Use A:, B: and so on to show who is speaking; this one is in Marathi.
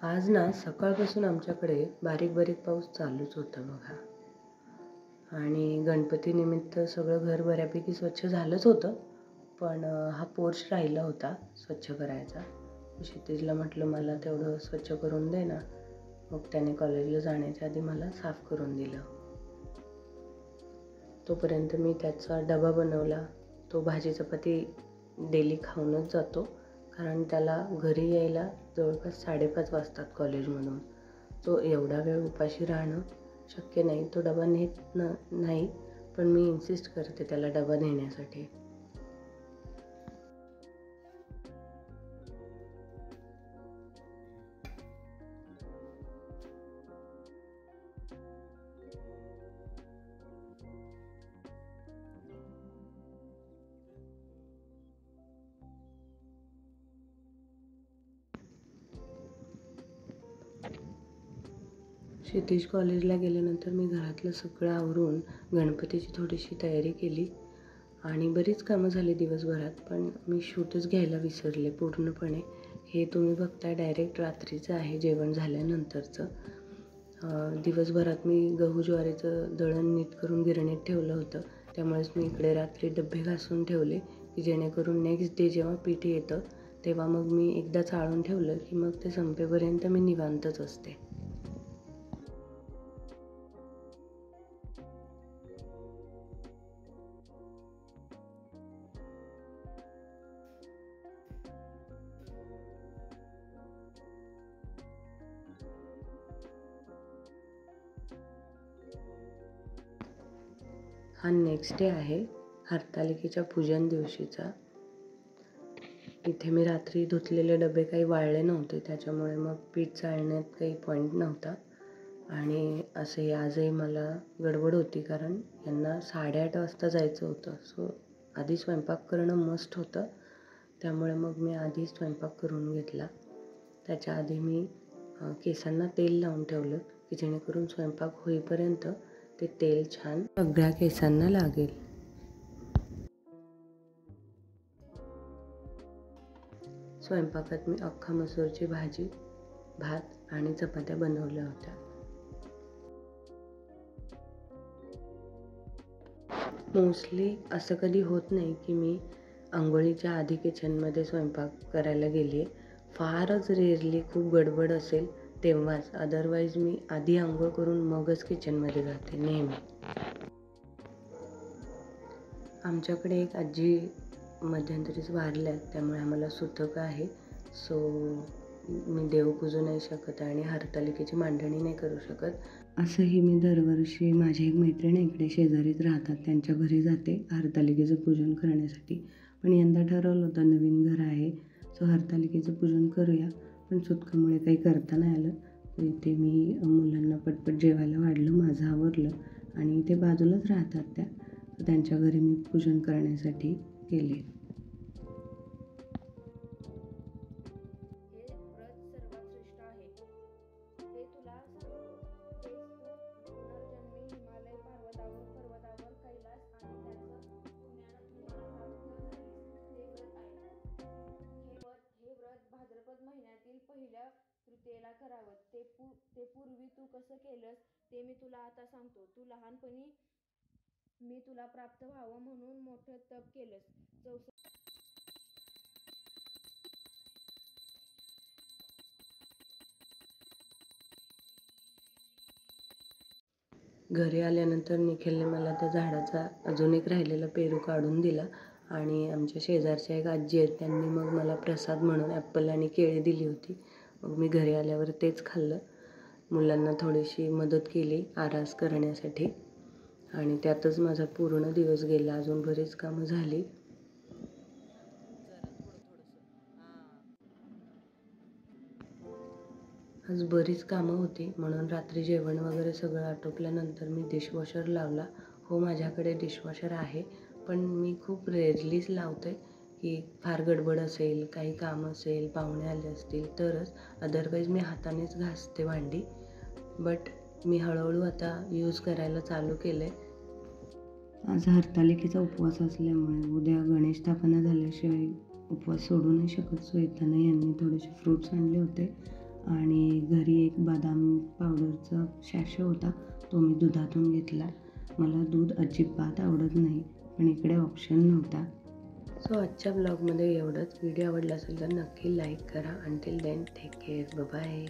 A: आज ना सकाळपासून आमच्याकडे बारीक बारीक पाऊस चालूच होता बघा. आणि गणपतीनिमित्त सगळं घर बऱ्यापैकी स्वच्छ झालंच होतं, पण हा पोर्च राहिला होता स्वच्छ करायचा. क्षितिजला म्हटलं मला तेवढं स्वच्छ करून दे ना. मग त्याने कॉलेजला जाण्याच्या आधी मला साफ करून दिलं. तोपर्यंत मी त्याचा डबा बनवला. तो भाजी चपाती डेली खाऊनच जातो, कारण त्याला घरी यायला जवळपास 5:30 वाजतात कॉलेजमधून. तो एवढा वेळ उपाशी राहणं शक्य नाही. तो डबा नेत नाही, पण मी इन्सिस्ट करते त्याला डबा नेण्यासाठी. क्षितिज कॉलेजला गेल्यानंतर मी घरातलं सगळं आवरून गणपतीची थोडीशी तयारी केली आणि बरीच कामं झाली दिवसभरात, पण मी शूटच घ्यायला विसरले पूर्णपणे. हे तुम्ही बघताय डायरेक्ट रात्रीचं आहे, जेवण झाल्यानंतरचं. दिवसभरात मी गहू ज्वारीचं दळण नीट करून गिरणीत ठेवलं होतं, त्यामुळेच मी इकडे रात्री डब्बे घासून ठेवले की जेणेकरून नेक्स्ट डे जेव्हा पीठ येतं तेव्हा मग मी एकदा चाळून ठेवलं की मग ते संपेपर्यंत मी निवांतच असते. हा नेक्स्ट डे आहे हरतालिकेच्या पूजन दिवशीचा. इथे मी रात्री धुतलेले डबे काही वाळले नव्हते, त्याच्यामुळे मग पीठ चाळण्यात काही पॉईंट नव्हता. आणि असे आजही मला गडबड होती, कारण यांना 8:30 वाजता जायचं होतं. सो आधी स्वयंपाक करणं मस्ट होतं, त्यामुळे मग मी आधी स्वयंपाक करून घेतला. त्याच्या आधी मी केसांना तेल लावून ठेवलं की जेणेकरून स्वयंपाक होईपर्यंत ते तेल छान सगळ्या केसांना लागेल. स्वयंपाकात मी अख्खा मसूरची भाजी, भात आणि चपात्या बनवल्या होत्या. मोस्टली असं कधी होत नाही की मी अंघोळीच्या आधी किचनमध्ये स्वयंपाक करायला गेली आहे. फारच रेअरली खूप गडबड असेल तेव्हाच, अदरवाईज मी आधी अंघोळ करून मगच किचनमध्ये जाते नेहमी. आमच्याकडे एक आजी मध्यंतरीच वारल्यात, त्यामुळे आम्हाला सुतक आहे. सो मी देव पूजू नाही शकत आणि हरतालिकेची मांडणी नाही करू शकत. असंही मी दरवर्षी माझी एक मैत्रीण इकडे शेजारीच राहतात, त्यांच्या घरी जाते हरतालिकेचं पूजन करण्यासाठी. पण यंदा ठरवलं होतं नवीन घर आहे, सो हरतालिकेचं पूजन करूया, पण सुतकामुळे काही करता नाही आलं. तर इथे मी मुलांना पटपट जेवायला वाढलं, माझं आवरलं आणि इथे बाजूलाच राहतात त्या, तर त्यांच्या घरी मी पूजन करण्यासाठी गेले.
B: भाद्रपद महिन्यातील पहिल्या तृतीयेला करावं. ते पूर्वी तू कसं केलंस ते मी तुला आता सांगतो. तू लहानपणी मी तुला प्राप्त व्हावं म्हणून मोठं तप केलंस.
A: घरी आल्यानंतर निखिलने मला त्या झाडाचा अजून एक राहिलेला पेरू काढून दिला आणि आमच्या शेजारच्या एक आजी आहेत, त्यांनी मग मला प्रसाद म्हणून ॲपल आणि केळी दिली होती. मग मी घरी आल्यावर तेच खाल्लं. मुलांना थोडीशी मदत केली आरास करण्यासाठी आणि त्यातच माझा पूर्ण दिवस गेला. अजून बरीच कामं झाली. आज बरीच कामं होती, म्हणून रात्री जेवण वगैरे सगळं आटोपल्यानंतर मी डिशवॉशर लावला. हो, माझ्याकडे डिशवॉशर आहे, पण मी खूप रेअरलीच लावते की फार गडबड असेल, काही काम असेल, पाहुणे आले असतील तरच. अदरवाईज मी हातानेच घासते भांडी. बट मी हळूहळू आता यूज करायला चालू केलं आहे. आज हरतालिकेचा उपवास असल्यामुळे उद्या गणेश स्थापना झाल्याशिवाय उपवास सोडू नाही शकत. सो येताना यांनी थोडेसे फ्रूट्स आणले होते आणि घरी एक बदाम पावडरचा सॅशे होता, तो मी दुधातून घेतला. मला दूध अजिबात आवडत नाही, पण इकडे ऑप्शन नव्हता. सो आजच्या ब्लॉगमध्ये एवढंच. व्हिडिओ आवडला असेल तर नक्की लाईक करा. Until then take care, bye.